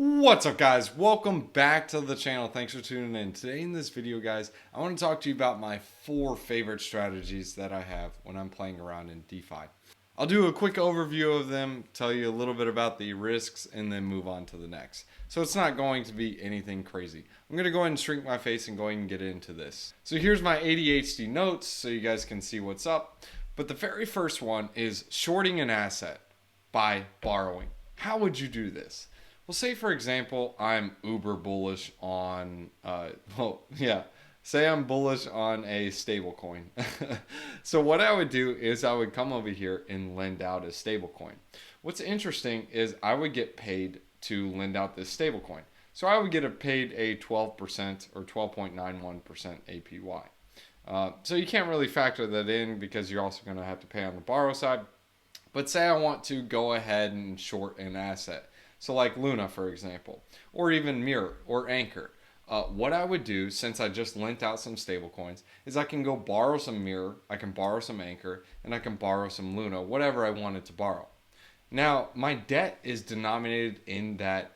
What's up, guys? Welcome back to the channel. Thanks for tuning in. Today in this video, guys, I want to talk to you about my 4 favorite strategies that I have when I'm playing around in DeFi. I'll do a quick overview of them, tell you a little bit about the risks, and then move on to the next. So it's not going to be anything crazy. I'm going to go ahead and shrink my face and go ahead and get into this. So here's my ADHD notes so you guys can see what's up. But the very first one is shorting an asset by borrowing. How would you do this? Well, say for example, I'm uber bullish on, say I'm bullish on a stable coin. So what I would do is I would come over here and lend out a stable coin. What's interesting is I would get paid to lend out this stable coin. So I would get paid a 12% or 12.91% APY. So you can't really factor that in because you're also going to have to pay on the borrow side. But say I want to go ahead and short an asset. So like Luna, for example, or even Mirror or Anchor. What I would do, since I just lent out some stable coins, is I can go borrow some Mirror, I can borrow some Anchor, and I can borrow some Luna, whatever I wanted to borrow. Now, my debt is denominated in that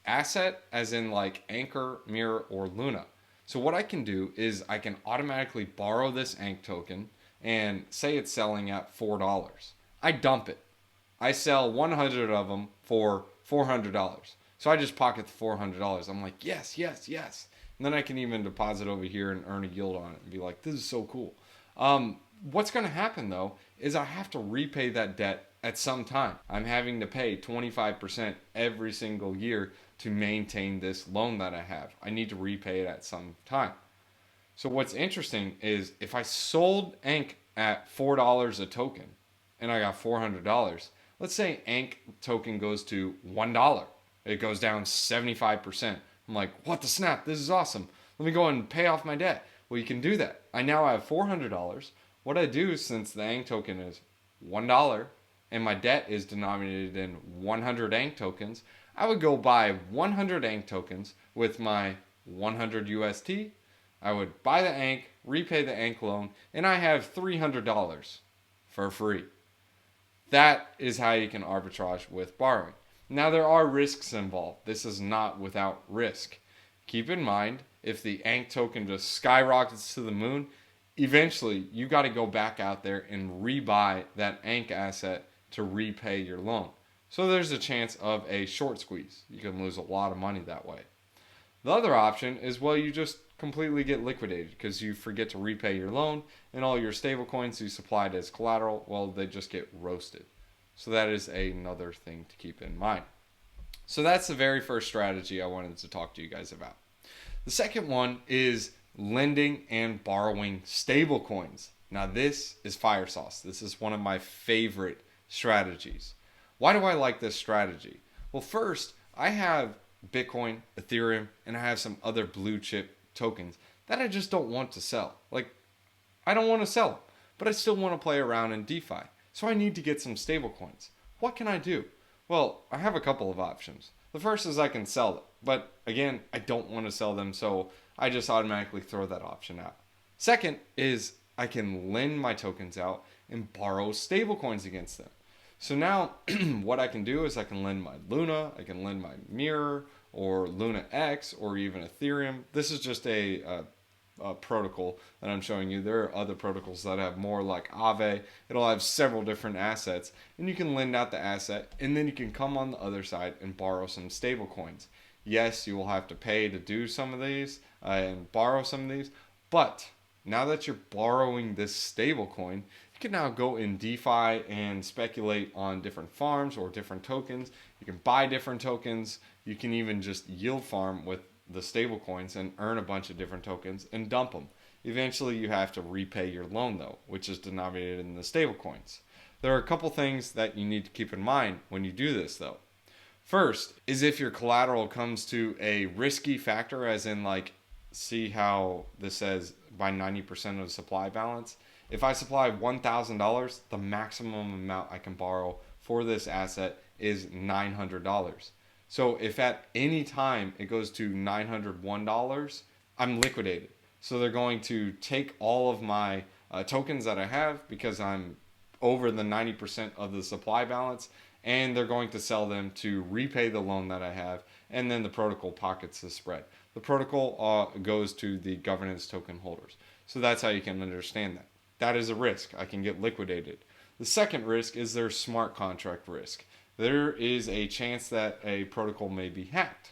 asset, as in like Anchor, Mirror, or Luna. So what I can do is I can automatically borrow this ANK token, and say it's selling at $4. I dump it. I sell 100 of them for $400. So I just pocket the $400. I'm like, yes, yes, yes. And then I can even deposit over here and earn a yield on it and be like, this is so cool. What's going to happen though is I have to repay that debt at some time. I'm having to pay 25% every single year to maintain this loan that I have. I need to repay it at some time. So what's interesting is if I sold ANK at $4 a token and I got $400, let's say ANK token goes to $1. It goes down 75%. I'm like, what the snap? This is awesome. Let me go and pay off my debt. Well, you can do that. I now have $400. What I do, since the ANK token is $1 and my debt is denominated in 100 ANK tokens, I would go buy 100 ANK tokens with my 100 UST. I would buy the ANK, repay the ANK loan, and I have $300 for free. That is how you can arbitrage with borrowing. Now, there are risks involved. This is not without risk. Keep in mind, if the ANK token just skyrockets to the moon, eventually you got to go back out there and rebuy that ANK asset to repay your loan. So there's a chance of a short squeeze. You can lose a lot of money that way. The other option is, well, you just completely get liquidated because you forget to repay your loan, and all your stable coins you supplied as collateral, well, they just get roasted. So that is another thing to keep in mind. So that's the very first strategy I wanted to talk to you guys about. The second one is lending and borrowing stable coins. Now this is fire sauce. This is one of my favorite strategies. Why do I like this strategy? Well, first, I have Bitcoin, Ethereum, and I have some other blue chip tokens that I just don't want to sell. Like, I don't want to sell them, but I still want to play around in DeFi. So I need to get some stable coins. What can I do? Well, I have a couple of options. The first is I can sell them, but again, I don't want to sell them, so I just automatically throw that option out. Second is I can lend my tokens out and borrow stable coins against them. So now what I can do is I can lend my Luna, I can lend my Mirror, or Luna X, or even Ethereum. This is just a protocol that I'm showing you. There are other protocols that have more, like Aave. It'll have several different assets, and you can lend out the asset, and then you can come on the other side and borrow some stable coins. Yes, you will have to pay to do some of these and borrow some of these, but now that you're borrowing this stable coin, you can now go in DeFi and speculate on different farms or different tokens. You can buy different tokens. You can even just yield farm with the stable coins and earn a bunch of different tokens and dump them. Eventually you have to repay your loan though, which is denominated in the stable coins. There are a couple things that you need to keep in mind when you do this though. First is if your collateral comes to a risky factor, as in like, see how this says by 90% of the supply balance. If I supply $1,000, the maximum amount I can borrow for this asset is $900. So if at any time it goes to $901, I'm liquidated. So they're going to take all of my tokens that I have because I'm over the 90% of the supply balance, and they're going to sell them to repay the loan that I have, and then the protocol pockets the spread. The protocol goes to the governance token holders. So that's how you can understand that. That is a risk. I can get liquidated. The second risk is their smart contract risk. There is a chance that a protocol may be hacked.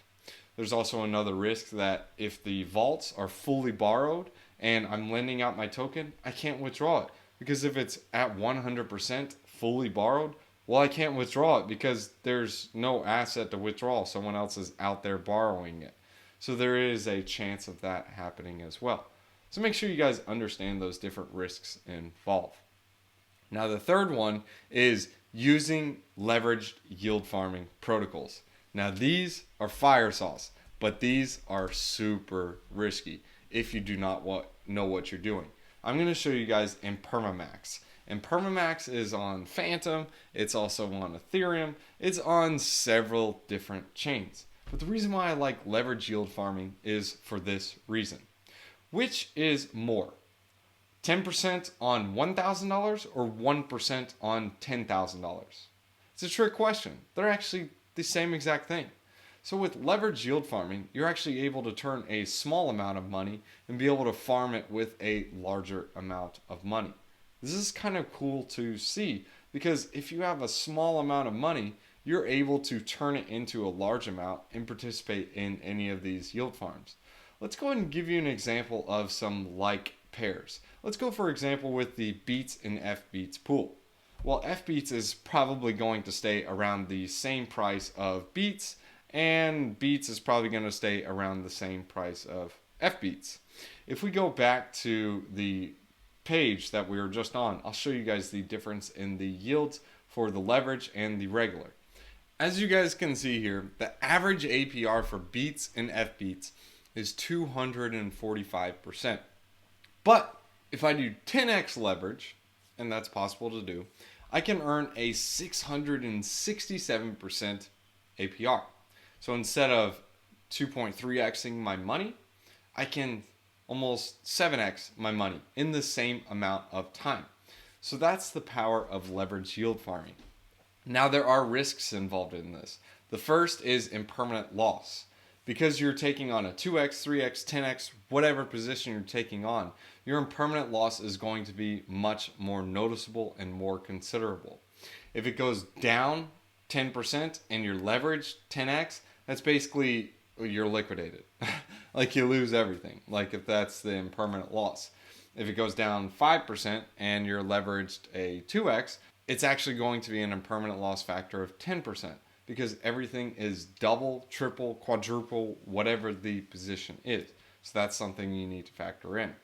There's also another risk that if the vaults are fully borrowed and I'm lending out my token, I can't withdraw it. Because if it's at 100% fully borrowed, well, I can't withdraw it because there's no asset to withdraw. Someone else is out there borrowing it. So there is a chance of that happening as well. So make sure you guys understand those different risks involved. Now the third one is using leveraged yield farming protocols. Now these are fire sauce, but these are super risky if you do not know what you're doing. I'm going to show you guys in Permamax. And Permamax is on Phantom, it's also on Ethereum, it's on several different chains. But the reason why I like leverage yield farming is for this reason. Which is more? 10% on $1,000 or 1% on $10,000? It's a trick question. They're actually the same exact thing. So with leverage yield farming, you're actually able to turn a small amount of money and be able to farm it with a larger amount of money. This is kind of cool to see because if you have a small amount of money, you're able to turn it into a large amount and participate in any of these yield farms. Let's go ahead and give you an example of some like pairs. Let's go for example with the Beats and FBeats pool. Well, FBeats is probably going to stay around the same price of Beats, and Beats is probably going to stay around the same price of FBeats. If we go back to the page that we were just on, I'll show you guys the difference in the yields for the leverage and the regular. As you guys can see here, the average APR for Beats and FBeats is 245%. But if I do 10x leverage, and that's possible to do, I can earn a 667% APR. So instead of 2.3xing my money, I can almost 7x my money in the same amount of time. So that's the power of leverage yield farming. Now there are risks involved in this. The first is impermanent loss. Because you're taking on a 2x, 3x, 10x, whatever position you're taking on, your impermanent loss is going to be much more noticeable and more considerable. If it goes down 10% and you're leveraged 10x, that's basically you're liquidated. Like you lose everything, like if that's the impermanent loss. If it goes down 5% and you're leveraged a 2x, it's actually going to be an impermanent loss factor of 10%. Because everything is double, triple, quadruple, whatever the position is. So that's something you need to factor in.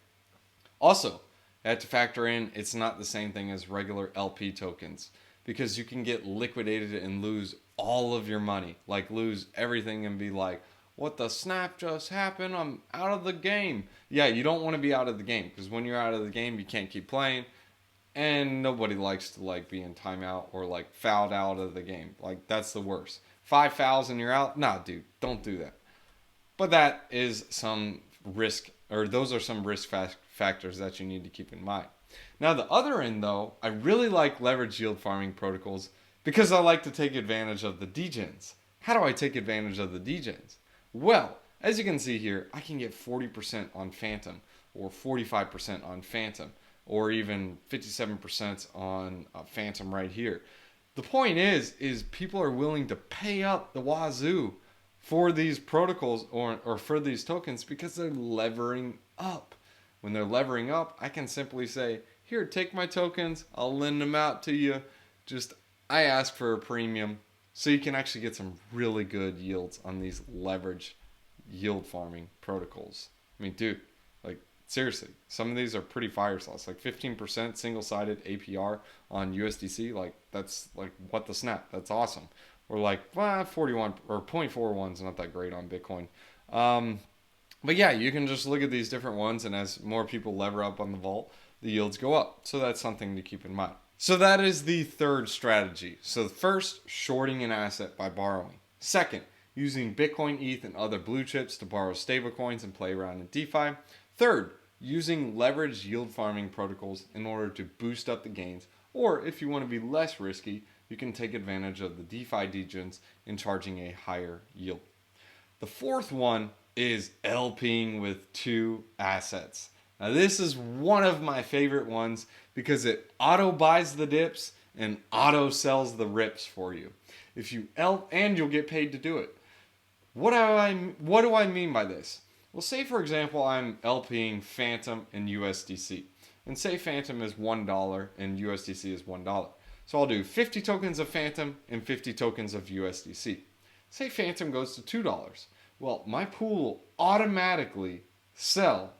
Also, you have to factor in it's not the same thing as regular LP tokens. Because you can get liquidated and lose all of your money. Like lose everything and be like, what the snap just happened? I'm out of the game. Yeah, you don't want to be out of the game. Because when you're out of the game, you can't keep playing. And nobody likes to like be in timeout or like fouled out of the game. Like that's the worst. 5 fouls and you're out. Nah, dude, don't do that. But that is some risk, or those are some risk factors that you need to keep in mind. Now the other end though, I really like leverage yield farming protocols because I like to take advantage of the degens. How do I take advantage of the degens? Well, as you can see here, I can get 40% on Phantom or 45% on Phantom, or even 57% on Phantom right here. The point is people are willing to pay up the wazoo for these protocols or for these tokens because they're levering up. When they're levering up, I can simply say, here, take my tokens, I'll lend them out to you. Just, I ask for a premium. So you can actually get some really good yields on these leverage yield farming protocols. I mean, dude, like, seriously, some of these are pretty fire sauce. Like 15% single-sided APR on USDC. Like, that's like, what the snap? That's awesome. Or like, well, 41 or 0.41 is not that great on Bitcoin. But yeah, you can just look at these different ones, and as more people lever up on the vault, the yields go up. So that's something to keep in mind. So that is the third strategy. So the first, shorting an asset by borrowing. Second, using Bitcoin, ETH, and other blue chips to borrow stablecoins and play around in DeFi. Third, using leverage yield farming protocols in order to boost up the gains, or if you want to be less risky, you can take advantage of the DeFi degens in charging a higher yield. The fourth one is lping with two assets. Now this is one of my favorite ones because it auto buys the dips and auto sells the rips for you. If you and you'll get paid to do it. What do I mean by this? Well, say for example I'm LPing Phantom and USDC. And say Phantom is $1 and USDC is $1. So I'll do 50 tokens of Phantom and 50 tokens of USDC. Say Phantom goes to $2. Well, my pool will automatically sell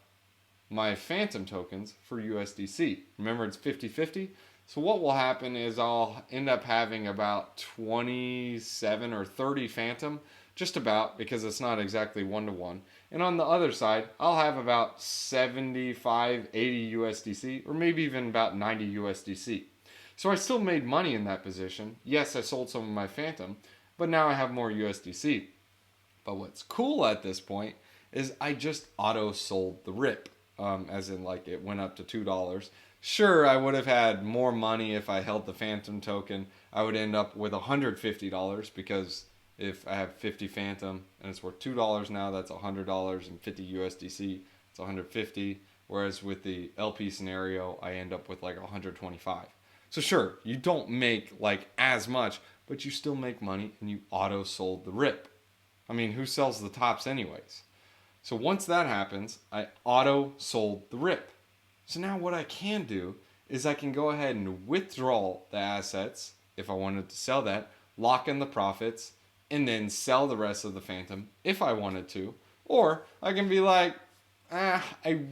my Phantom tokens for USDC. Remember, it's 50-50. So what will happen is I'll end up having about 27 or 30 Phantom, just about, because it's not exactly 1-to-1. And on the other side, I'll have about 75, 80 USDC, or maybe even about 90 USDC. So I still made money in that position. Yes, I sold some of my Phantom, but now I have more USDC. But what's cool at this point is I just auto sold the rip, as in like it went up to $2. Sure, I would have had more money if I held the Phantom token. I would end up with $150 because if I have 50 Phantom and it's worth $2 now, that's $100, and 50 USDC, it's 150. Whereas with the LP scenario, I end up with like 125. So sure, you don't make like as much, but you still make money and you auto sold the rip. I mean, who sells the tops anyways? So once that happens, I auto sold the rip. So now what I can do is I can go ahead and withdraw the assets if I wanted to sell that, lock in the profits, and then sell the rest of the Phantom if I wanted to. Or I can be like, I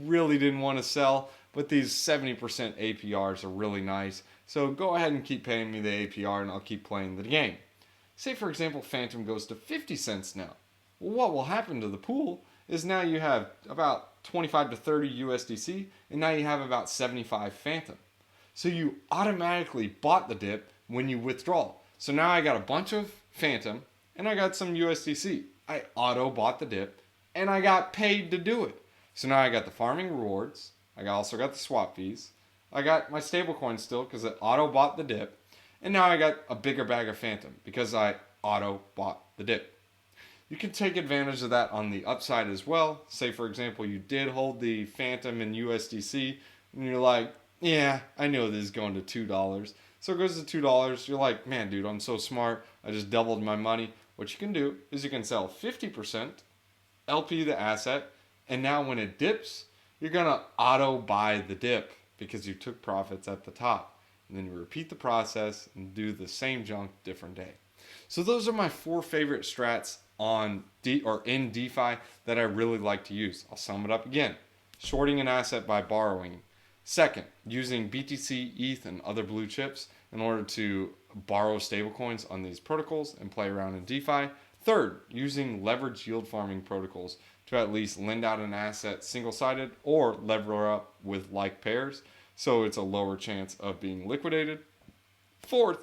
really didn't want to sell, but these 70% APRs are really nice. So go ahead and keep paying me the APR and I'll keep playing the game. Say for example, Phantom goes to 50 cents now. Well, what will happen to the pool is now you have about 25 to 30 USDC, and now you have about 75 Phantom. So you automatically bought the dip when you withdraw. So now I got a bunch of Phantom, and I got some USDC. I auto bought the dip, and I got paid to do it. So now I got the farming rewards. I also got the swap fees. I got my stablecoin still because I auto bought the dip. And now I got a bigger bag of Phantom because I auto bought the dip. You can take advantage of that on the upside as well. Say for example, you did hold the Phantom in USDC and you're like, yeah, I know this is going to $2. So it goes to $2. You're like, man, dude, I'm so smart. I just doubled my money. What you can do is you can sell 50%, LP the asset, and now when it dips, you're going to auto buy the dip because you took profits at the top. And then you repeat the process and do the same junk different day. So those are my 4 favorite strats in DeFi that I really like to use. I'll sum it up again. Shorting an asset by borrowing. Second, using BTC, ETH, and other blue chips in order to borrow stablecoins on these protocols and play around in DeFi. Third, using leverage yield farming protocols to at least lend out an asset single-sided or lever up with like pairs, so it's a lower chance of being liquidated. Fourth,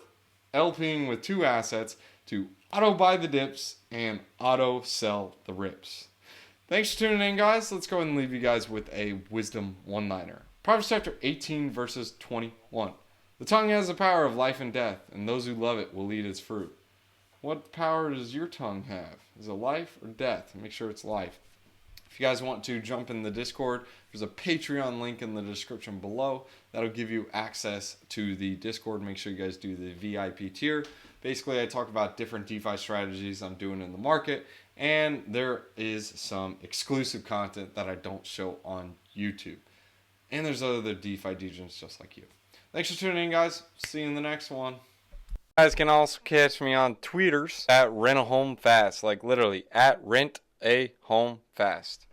LPing with 2 assets to auto buy the dips and auto sell the rips. Thanks for tuning in, guys. Let's go ahead and leave you guys with a wisdom one-liner. Proverbs chapter 18 verses 21. The tongue has the power of life and death, and those who love it will eat its fruit. What power does your tongue have? Is it life or death? Make sure it's life. If you guys want to jump in the Discord, there's a Patreon link in the description below. That'll give you access to the Discord. Make sure you guys do the VIP tier. Basically, I talk about different DeFi strategies I'm doing in the market, and there is some exclusive content that I don't show on YouTube. And there's other DeFi degens just like you. Thanks for tuning in, guys. See you in the next one. You guys can also catch me on tweeters at rent a home fast, like literally at rent a home fast.